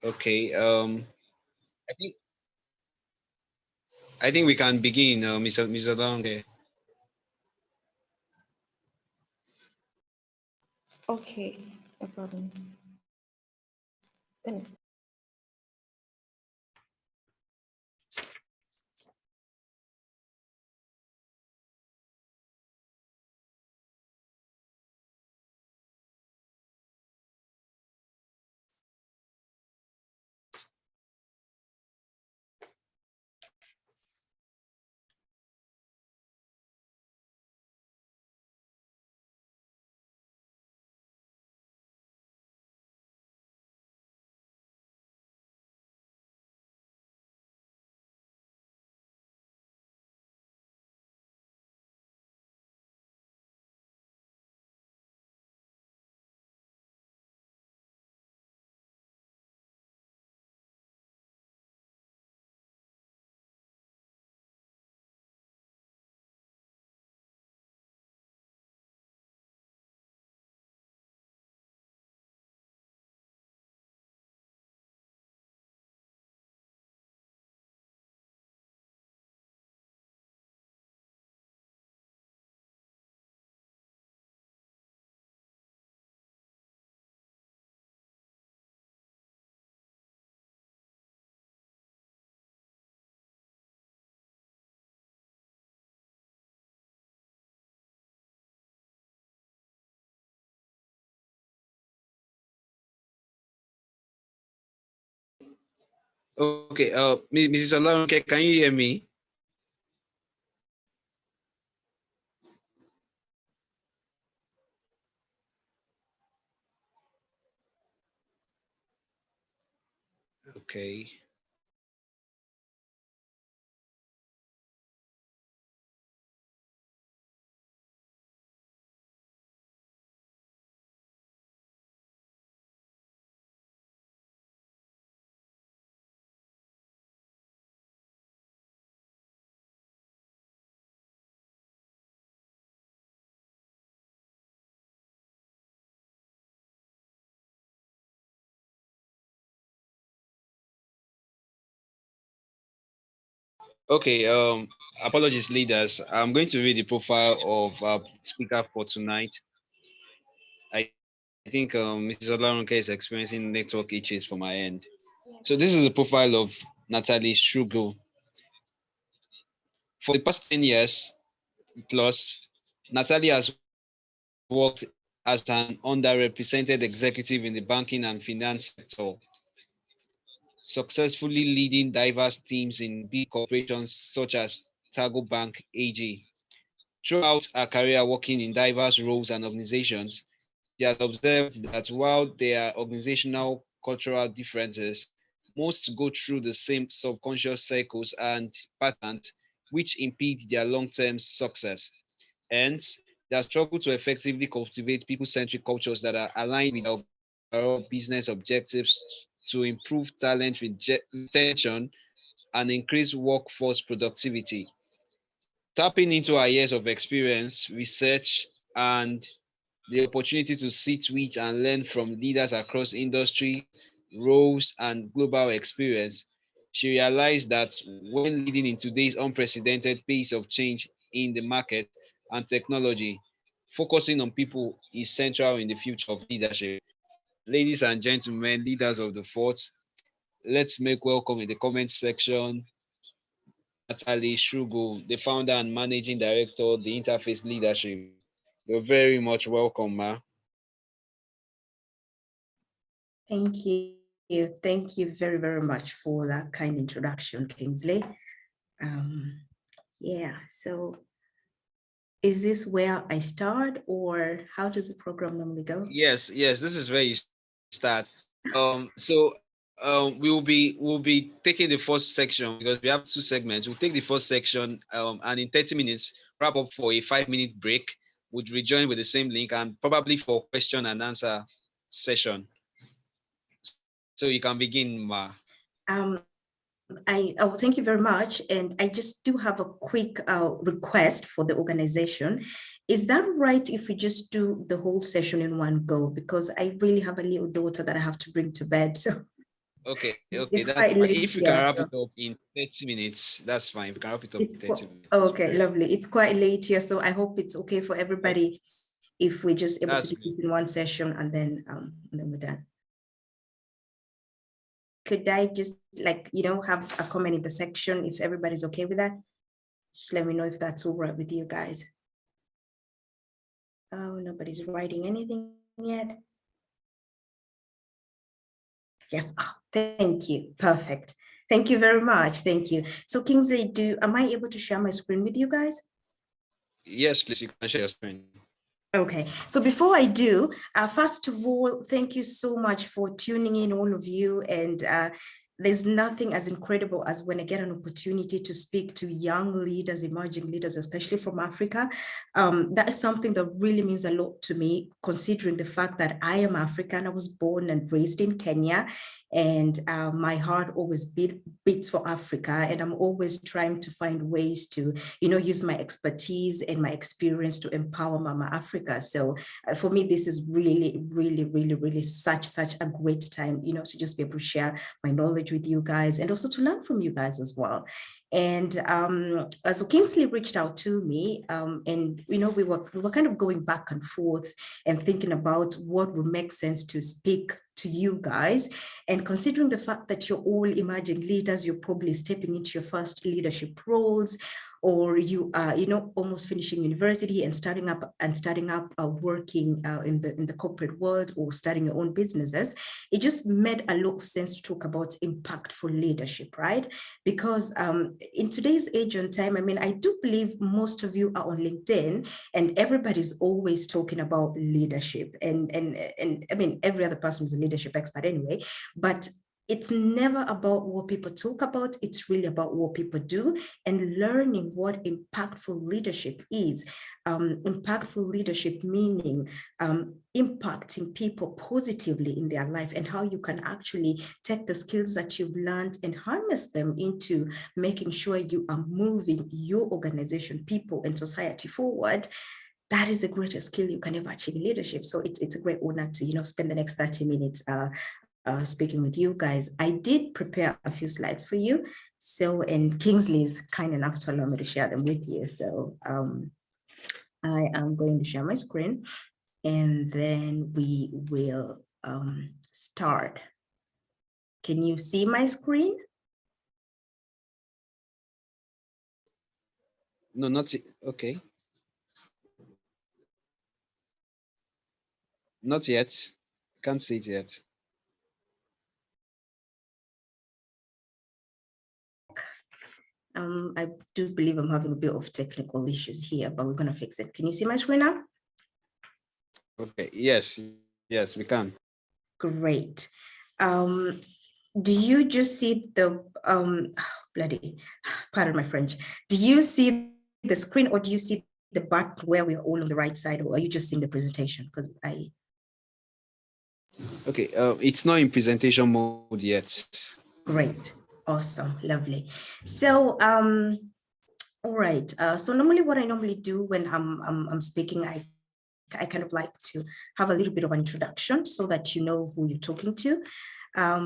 Okay. I think we can begin, Mr. Donge. Okay, no problem. Let me see. Okay. Mrs. Olonke, can you hear me? Okay. Okay. Apologies, leaders. I'm going to read the profile of our speaker for tonight. I think Mrs. Olonke is experiencing network issues from my end. So this is the profile of Natalie Strugo. For the past 10 years plus, Natalie has worked as an underrepresented executive in the banking and finance sector, successfully leading diverse teams in big corporations such as Targo Bank AG. Throughout her career working in diverse roles and organizations, she has observed that while there are organizational cultural differences, most go through the same subconscious cycles and patterns which impede their long-term success. Hence, they struggle to effectively cultivate people-centric cultures that are aligned with our overall business objectives to improve talent retention and increase workforce productivity. Tapping into our years of experience, research, and the opportunity to sit with and learn from leaders across industry, roles, and global experience, she realized that when leading in today's unprecedented pace of change in the market and technology, focusing on people is central in the future of leadership. Ladies and gentlemen, leaders of the fort, let's make welcome in the comment section Natalie Strugo, the founder and managing director of the Interface Leadership. You're very much welcome, ma. Thank you. Thank you very, very much for that kind introduction, Kingsley. Yeah, so is this where I start or how does the program normally go? Yes, this is where you start. We'll be taking the first section because we have two segments. We'll take the first section and in 30 minutes wrap up for a 5-minute break. We'll rejoin with the same link and probably for question and answer session. So you can begin, ma. Thank you very much. And I just do have a quick request for the organization. Is that right if we just do the whole session in one go? Because I really have a little daughter that I have to bring to bed. So Okay, okay, It's that's quite fine. late If we can here, wrap so it up in 30 minutes, that's fine. We can wrap it up in it's 30 minutes. okay, Yes. lovely. It's quite late here, so I hope it's okay for Okay, everybody if we're just able to that's do good. it in one session and then we're done. Could I just have a comment in the section if everybody's okay with that? Just let me know if that's all right with you guys. Oh, nobody's writing anything yet. Yes, thank you. Perfect. Thank you very much. Thank you. So Kingsley, am I able to share my screen with you guys? Yes, please, you can share your screen. Okay, so before I do, first of all, thank you so much for tuning in, all of you. And there's nothing as incredible as when I get an opportunity to speak to young leaders, emerging leaders, especially from Africa. That is something that really means a lot to me, considering the fact that I am African. I was born and raised in Kenya, and my heart always beats for Africa. And I'm always trying to find ways to, use my expertise and my experience to empower Mama Africa. So for me, this is really, really, really, really such a great time, to just be able to share my knowledge with you guys and also to learn from you guys as well. And so Kingsley reached out to me, and we were kind of going back and forth and thinking about what would make sense to speak to you guys. And considering the fact that you're all emerging leaders, you're probably stepping into your first leadership roles, or you are, almost finishing university and starting up working in the corporate world, or starting your own businesses, it just made a lot of sense to talk about impactful leadership, right? Because in today's age and time, I do believe most of you are on LinkedIn, and everybody's always talking about leadership, and every other person is a leadership expert anyway, but it's never about what people talk about. It's really about what people do, and learning what impactful leadership is. Impactful leadership meaning impacting people positively in their life, and how you can actually take the skills that you've learned and harness them into making sure you are moving your organization, people, and society forward. That is the greatest skill you can ever achieve in leadership. So it's a great honor to spend the next 30 minutes speaking with you guys. I did prepare a few slides for you. So, and Kingsley is kind enough to allow me to share them with you. So I am going to share my screen, and then we will start. Can you see my screen? No, not okay. Not yet. Can't see it yet. I do believe I'm having a bit of technical issues here, but we're going to fix it. Can you see my screen now? Okay, yes, we can. Great. Do you just see the, pardon my French. Do you see the screen, or do you see the button where we're all on the right side, or are you just seeing the presentation? Because Okay, it's not in presentation mode yet. Great, awesome, lovely. So, all right. So normally what I normally do when I'm speaking, I kind of like to have a little bit of an introduction so that you know who you're talking to.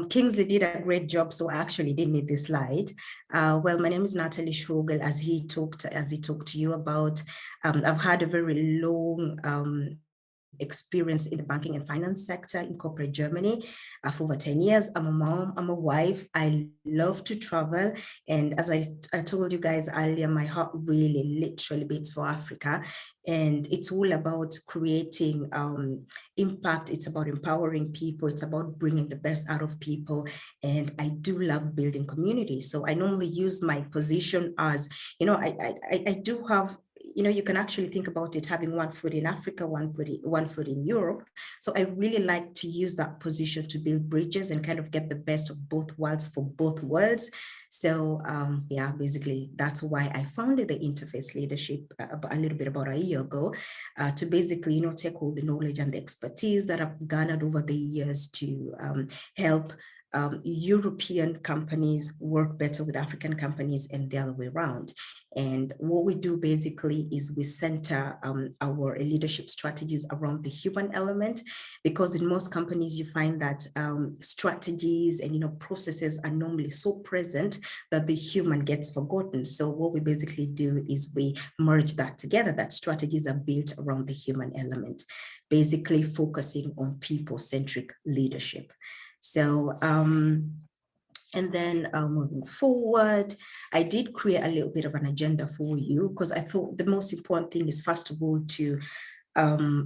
Kingsley did a great job, so I actually didn't need this slide. Well, my name is Natalie Schrogl, as he talked to you about. I've had a very long experience in the banking and finance sector in corporate Germany for over 10 years. I'm a mom, I'm a wife. I love to travel. And as I told you guys earlier, my heart really literally beats for Africa. And it's all about creating impact. It's about empowering people. It's about bringing the best out of people. And I do love building communities. So I normally use my position as, I do have, you can actually think about it having one foot in Africa, one foot in Europe. So I really like to use that position to build bridges and kind of get the best of both worlds for both worlds. So yeah, basically that's why I founded the Interface Leadership a little bit about a year ago, to basically, take all the knowledge and the expertise that I've garnered over the years to help European companies work better with African companies and the other way around. And what we do basically is we center our leadership strategies around the human element, because in most companies you find that strategies and processes are normally so present that the human gets forgotten. So what we basically do is we merge that together, that strategies are built around the human element, basically focusing on people-centric leadership. So, and then moving forward, I did create a little bit of an agenda for you, because I thought the most important thing is, first of all, to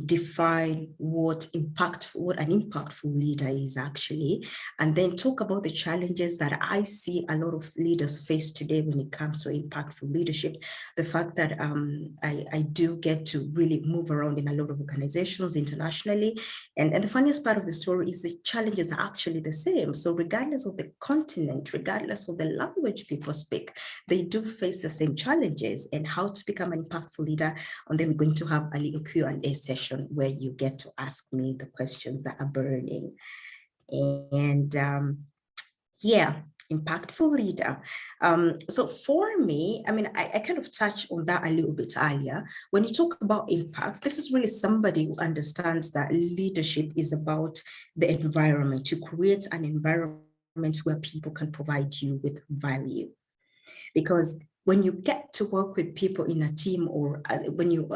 define what an impactful leader is actually, and then talk about the challenges that I see a lot of leaders face today when it comes to impactful leadership. The fact that I do get to really move around in a lot of organizations internationally, and the funniest part of the story is the challenges are actually the same. So regardless of the continent, regardless of the language people speak, they do face the same challenges. And how to become an impactful leader, and then we're going to have a little Q&A session where you get to ask me the questions that are burning. And yeah, impactful leader. So for me, I mean, I kind of touched on that a little bit earlier. When you talk about impact, this is really somebody who understands that leadership is about the environment, to create an environment where people can provide you with value. Because when you get to work with people in a team, or when you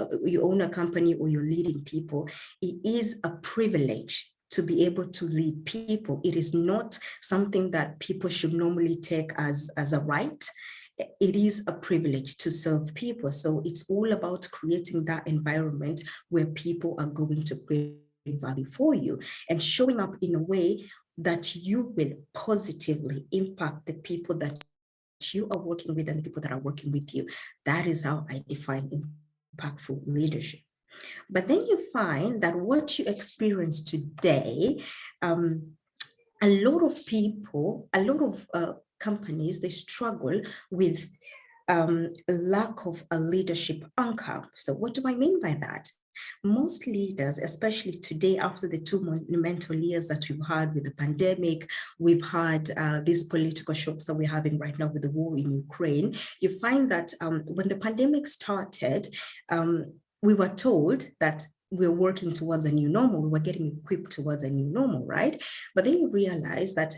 own a company or you're leading people, it is a privilege to be able to lead people. It is not something that people should normally take as a right. It is a privilege to serve people. So it's all about creating that environment where people are going to create value for you, and showing up in a way that you will positively impact the people that you are working with and the people that are working with you. That is how I define impactful leadership. But then you find that what you experience today, a lot of people, a lot of companies, they struggle with a lack of a leadership anchor. So what do I mean by that? Most leaders, especially today, after the two monumental years that we've had with the pandemic, we've had these political shocks that we're having right now with the war in Ukraine, you find that when the pandemic started, we were told that we're working towards a new normal, we were getting equipped towards a new normal, right? But then you realize that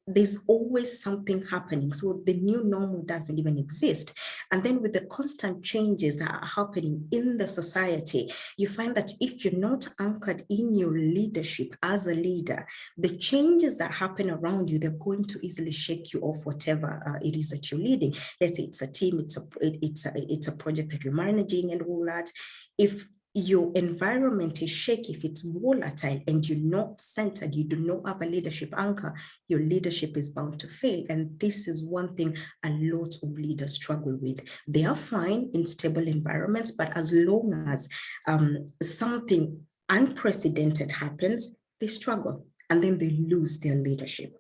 there's always something happening. So the new normal doesn't even exist. And then with the constant changes that are happening in the society, you find that if you're not anchored in your leadership as a leader, the changes that happen around you, they're going to easily shake you off whatever it is that you're leading. Let's say it's a team, it's a project that you're managing and all that. If your environment is shaky, if it's volatile and you're not centered, you do not have a leadership anchor, your leadership is bound to fail. And this is one thing a lot of leaders struggle with. They are fine in stable environments, but as long as something unprecedented happens, they struggle and then they lose their leadership.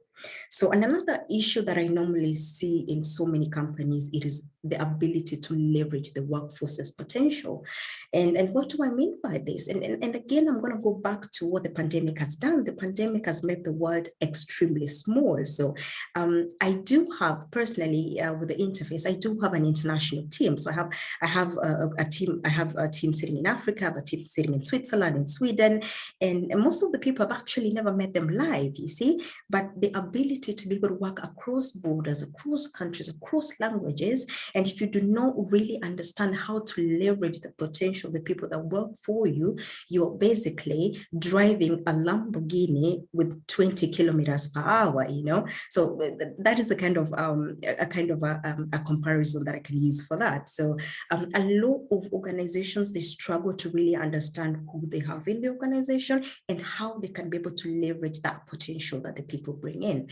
So another issue that I normally see in so many companies, it is the ability to leverage the workforce's potential. And what do I mean by this? And again, I'm going to go back to what the pandemic has done. The pandemic has made the world extremely small. So I do have personally with the interface, I do have an international team. So I have a team. I have a team sitting in Africa, I have a team sitting in Switzerland, in Sweden, and most of the people have actually never met them live, you see, but the ability to be able to work across borders, across countries, across languages. And if you do not really understand how to leverage the potential of the people that work for you, you're basically driving a Lamborghini with 20 kilometers per hour, you know? So that is a kind of a comparison that I can use for that. So a lot of organizations, they struggle to really understand who they have in the organization and how they can be able to leverage that potential that the people bring in.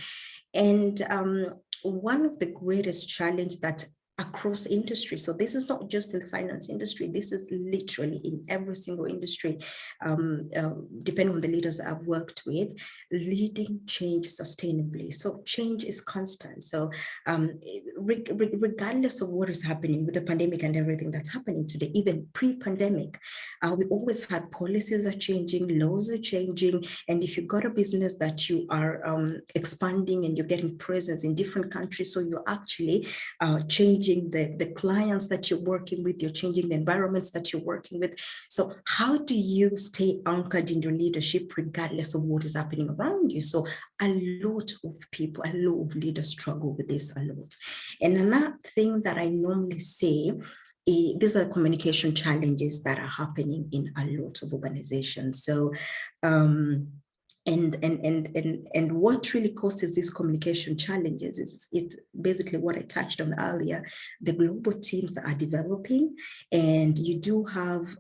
And one of the greatest challenges that across industry. So this is not just in the finance industry, this is literally in every single industry, depending on the leaders that I've worked with, leading change sustainably. So change is constant. So regardless of what is happening with the pandemic and everything that's happening today, even pre-pandemic, we always had policies are changing, laws are changing. And if you've got a business that you are expanding and you're getting presence in different countries, so you're actually changing the clients that you're working with, you're changing the environments that you're working with. So how do you stay anchored in your leadership regardless of what is happening around you? So a lot of people, a lot of leaders struggle with this a lot. And another thing that I normally say, these are communication challenges that are happening in a lot of organizations. So and what really causes these communication challenges is it's basically what I touched on earlier, the global teams that are developing. And you do have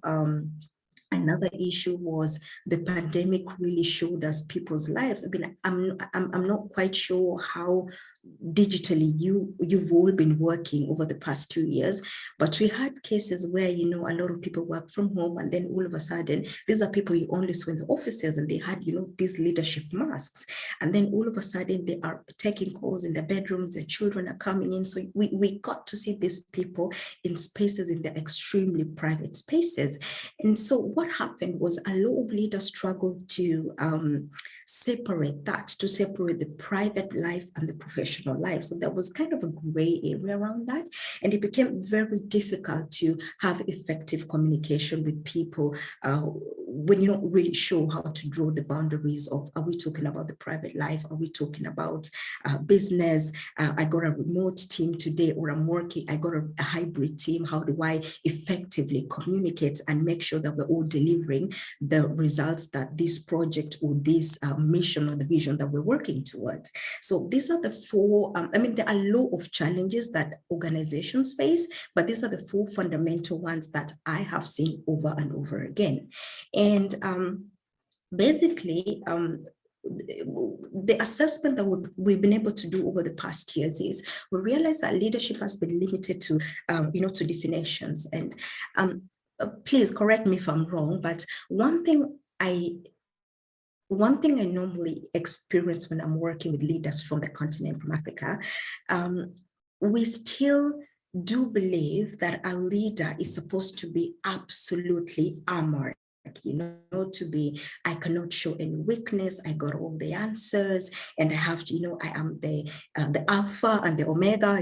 another issue was the pandemic really showed us people's lives. I mean, I'm not quite sure how digitally you've all been working over the past 2 years, but we had cases where, you know, a lot of people work from home, and then all of a sudden these are people you only saw in the offices, and they had, you know, these leadership masks, and then all of a sudden they are taking calls in their bedrooms, their children are coming in. So we got to see these people in spaces, in their extremely private spaces. And so what happened was a lot of leaders struggled to separate the private life and the professional life. So there was kind of a gray area around that. And it became very difficult to have effective communication with people when you're not really sure how to draw the boundaries of, are we talking about the private life? Are we talking about business? I got a remote team today, or I got a hybrid team. How do I effectively communicate and make sure that we're all delivering the results that this project or this mission or the vision that we're working towards? So these are the four, I mean, there are a lot of challenges that organizations face, but these are the four fundamental ones that I have seen over and over again. And basically, the assessment that we've been able to do over the past years is we realize that leadership has been limited to, to definitions. And please correct me if I'm wrong, but one thing I normally experience when I'm working with leaders from the continent, from Africa, we still do believe that a leader is supposed to be absolutely armored. To be, I cannot show any weakness. I got all the answers, and I have to, I am the alpha and the omega.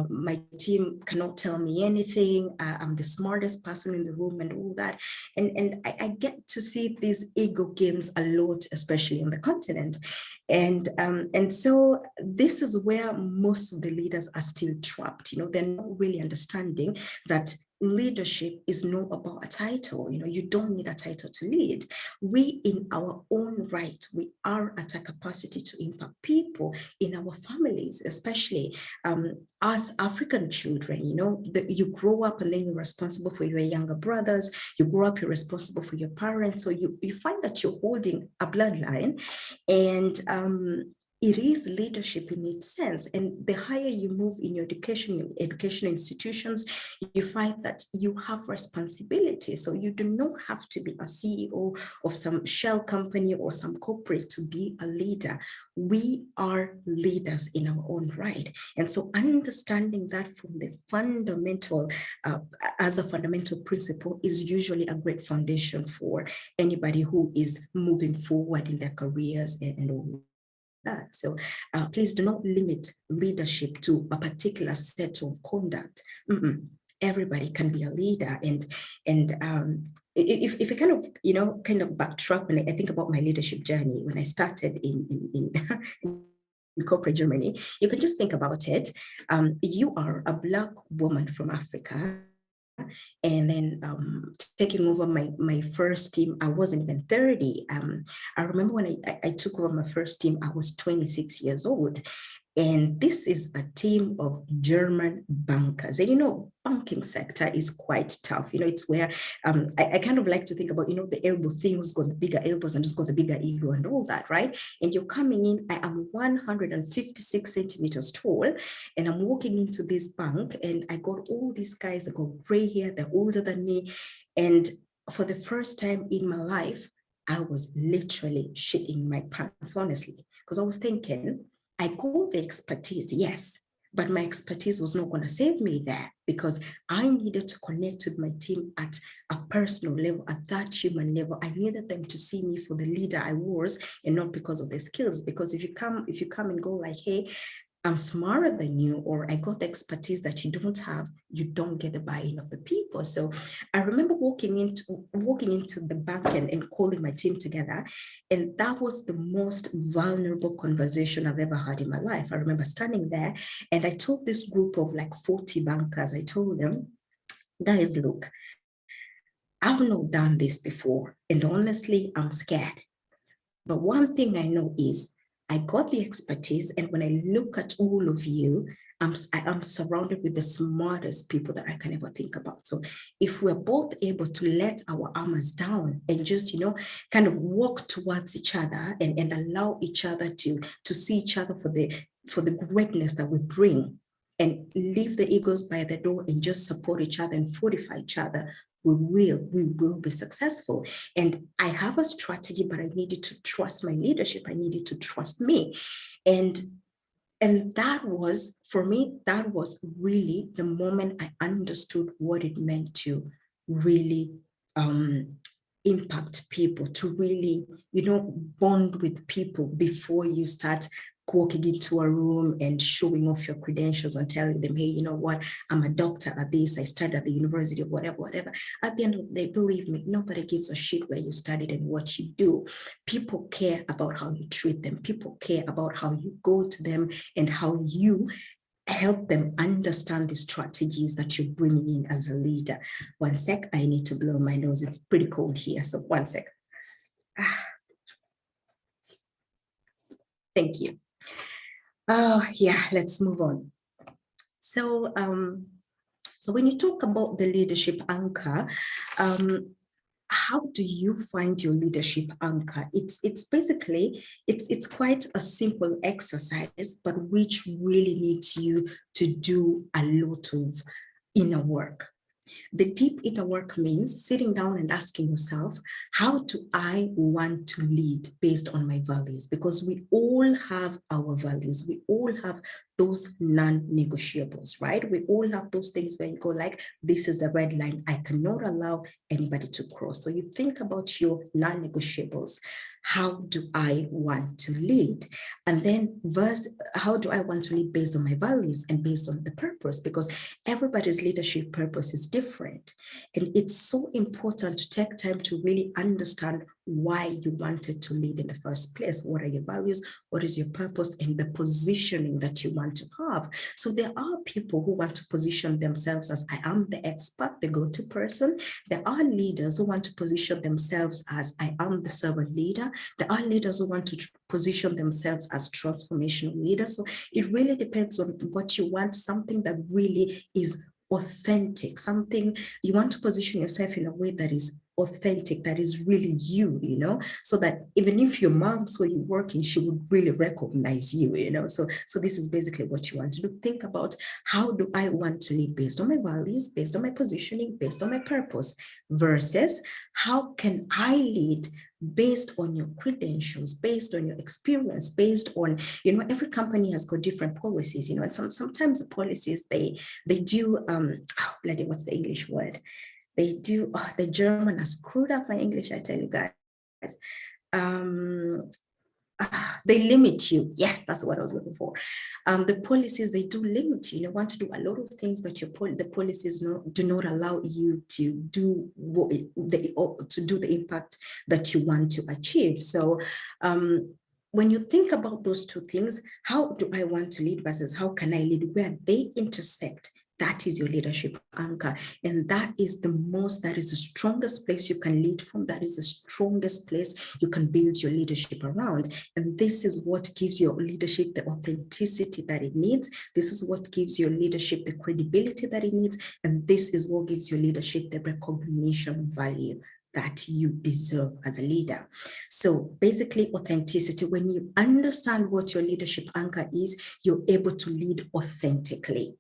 My team cannot tell me anything. I'm the smartest person in the room, and all that. And I get to see these ego games a lot, especially on the continent. And so this is where most of the leaders are still trapped. They're not really understanding that leadership is not about a title. You don't need a title to lead. We, in our own right, we are at a capacity to impact people in our families, especially as African children. You grow up and then you're responsible for your younger brothers. You grow up, you're responsible for your parents. So you find that you're holding a bloodline, and it is leadership in its sense. And the higher you move in your education institutions, you find that you have responsibility. So you do not have to be a CEO of some shell company or some corporate to be a leader. We are leaders in our own right. And so understanding that from the fundamental, as a fundamental principle, is usually a great foundation for anybody who is moving forward in their careers and all that. So please do not limit leadership to a particular set of conduct. Everybody can be a leader. And if I kind of backtrack, when I think about my leadership journey, when I started in corporate Germany, you can just think about it. You are a Black woman from Africa, and then taking over my first team, I wasn't even 30. I remember when I took over my first team, I was 26 years old. And this is a team of German bankers. And, you know, banking sector is quite tough. You know, it's where I kind of like to think about, you know, the elbow thing, who's got the bigger elbows and who's got the bigger ego and all that, right? And you're coming in, I am 156 centimeters tall, and I'm walking into this bank, and I got all these guys that got gray hair, they're older than me. And for the first time in my life, I was literally shitting my pants, honestly, because I was thinking, I got the expertise, yes, but my expertise was not going to save me there, because I needed to connect with my team at a personal level, at that human level. I needed them to see me for the leader I was, and not because of the skills. Because if you come and go like, hey, I'm smarter than you, or I got the expertise that you don't have, you don't get the buy-in of the people. So I remember walking into the bank and calling my team together. And that was the most vulnerable conversation I've ever had in my life. I remember standing there, and I told this group of like 40 bankers, I told them, guys, look, I've not done this before. And honestly, I'm scared. But one thing I know is I got the expertise, and when I look at all of you, I'm surrounded with the smartest people that I can ever think about. So if we're both able to let our armors down and just, you know, kind of walk towards each other and allow each other to see each other for the greatness that we bring, and leave the egos by the door and just support each other and fortify each other, we will be successful. And I have a strategy, but I needed to trust my leadership. I needed to trust me. And that was, for me, that was really the moment I understood what it meant to really impact people, to really, you know, bond with people before you start walking into a room and showing off your credentials and telling them, hey, you know what, I'm a doctor at this, I studied at the university or whatever. At the end of the day, believe me, nobody gives a shit where you studied and what you do. People care about how you treat them. People care about how you go to them and how you help them understand the strategies that you're bringing in as a leader. One sec, I need to blow my nose. It's pretty cold here, so one sec. Thank you. Oh, yeah, let's move on. So, so when you talk about the leadership anchor, how do you find your leadership anchor? It's basically, it's quite a simple exercise, but which really needs you to do a lot of inner work. The deep inner work means sitting down and asking yourself, how do I want to lead based on my values? Because we all have our values. We all have those non-negotiables, right? We all have those things where you go like, this is the red line. I cannot allow anybody to cross. So you think about your non-negotiables. How do I want to lead? And then how do I want to lead based on my values and based on the purpose? Because everybody's leadership purpose is different. And it's so important to take time to really understand why you wanted to lead in the first place. What are your values? What is your purpose? And the positioning that you want to have. So there are people who want to position themselves as, I am the expert, the go-to person. There are leaders who want to position themselves as, I am the servant leader. There are leaders who want to position themselves as transformational leaders. So it really depends on what you want, something that really is authentic, something you want to position yourself in a way that is authentic, that is really you, you know, so that even if your mom's where you're working, she would really recognize you, you know. So this is basically what you want to do. Think about, how do I want to lead based on my values, based on my positioning, based on my purpose, versus how can I lead based on your credentials, based on your experience, based on, you know, every company has got different policies, you know, and sometimes the policies they do, what's the English word? They do, the German has screwed up my English, I tell you guys. They limit you. Yes, that's what I was looking for. The policies, they do limit you. You want to do a lot of things, but the policies do not allow you to do the impact that you want to achieve. So when you think about those two things, how do I want to lead versus how can I lead, where they intersect, That is your leadership anchor. And that is the strongest place you can lead from. That is the strongest place you can build your leadership around. And this is what gives your leadership the authenticity that it needs. This is what gives your leadership the credibility that it needs. And this is what gives your leadership the recognition value that you deserve as a leader. So basically authenticity, when you understand what your leadership anchor is, you're able to lead authentically.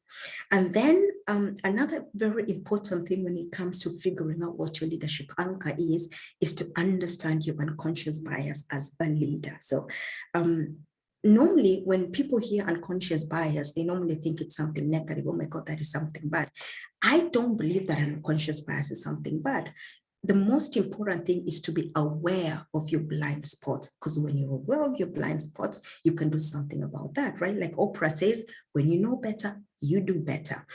And then another very important thing when it comes to figuring out what your leadership anchor is to understand your unconscious bias as a leader. So normally when people hear unconscious bias, they normally think it's something negative. Oh my God, that is something bad. I don't believe that unconscious bias is something bad. The most important thing is to be aware of your blind spots, because when you're aware of your blind spots, you can do something about that, right? Like Oprah says, when you know better, you do better.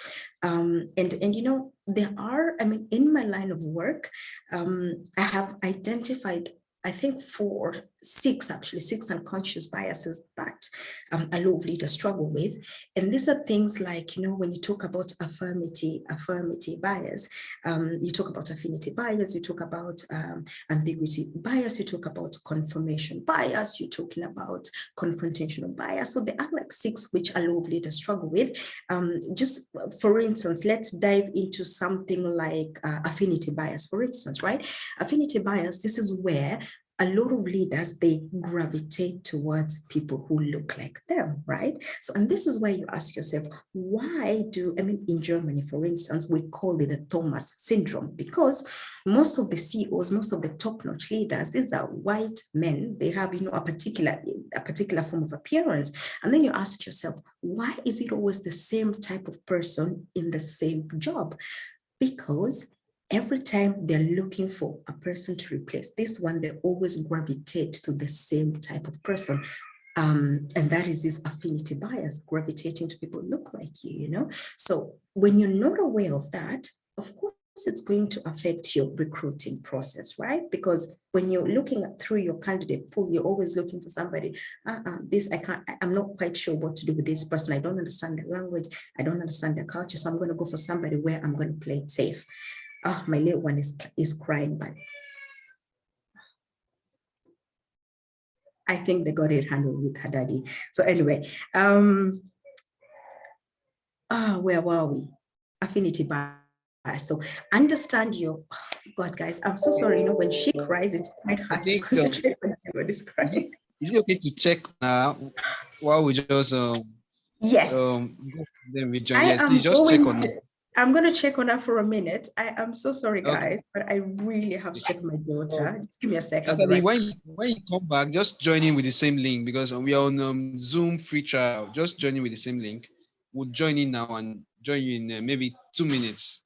And you know, there are, I mean, in my line of work, I have identified, I think six unconscious biases that a lot of leaders struggle with. And these are things like, you know, when you talk about affirmity bias, you talk about affinity bias, you talk about ambiguity bias, you talk about confirmation bias, you're talking about confrontational bias. So there are like 6 which a lot of leaders struggle with. Just for instance, let's dive into something like affinity bias, for instance, right? Affinity bias, this is where a lot of leaders, they gravitate towards people who look like them, right? So, and this is where you ask yourself, in Germany, for instance, we call it the Thomas syndrome, because most of the CEOs, most of the top-notch leaders, these are white men. They have, you know, a particular form of appearance. And then you ask yourself, why is it always the same type of person in the same job? Because every time they're looking for a person to replace this one, they always gravitate to the same type of person. And that is this affinity bias, gravitating to people who look like you, you know? So when you're not aware of that, of course, it's going to affect your recruiting process, right? Because when you're looking through your candidate pool, you're always looking for somebody, I'm not quite sure what to do with this person. I don't understand the language. I don't understand the culture. So I'm going to go for somebody where I'm going to play it safe. Oh, my little one is crying, but I think they got it handled with her daddy. So anyway, where were we? Affinity bias. So understand your, God, guys, I'm so sorry. You know, when she cries, it's quite hard to concentrate when everybody's crying. Is it okay to check while we just yes. Then we join? Yes, please just check on it. I'm going to check on her for a minute. I am so sorry, guys, but I really have to check my daughter. Just give me a second. Natalie, when you come back, just join in with the same link, because we are on Zoom free trial. Just join in with the same link. We'll join in now and join you in maybe 2 minutes.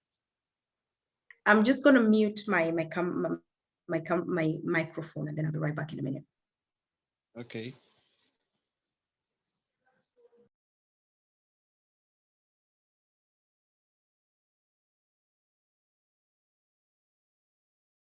I'm just going to mute my microphone, and then I'll be right back in a minute. Okay.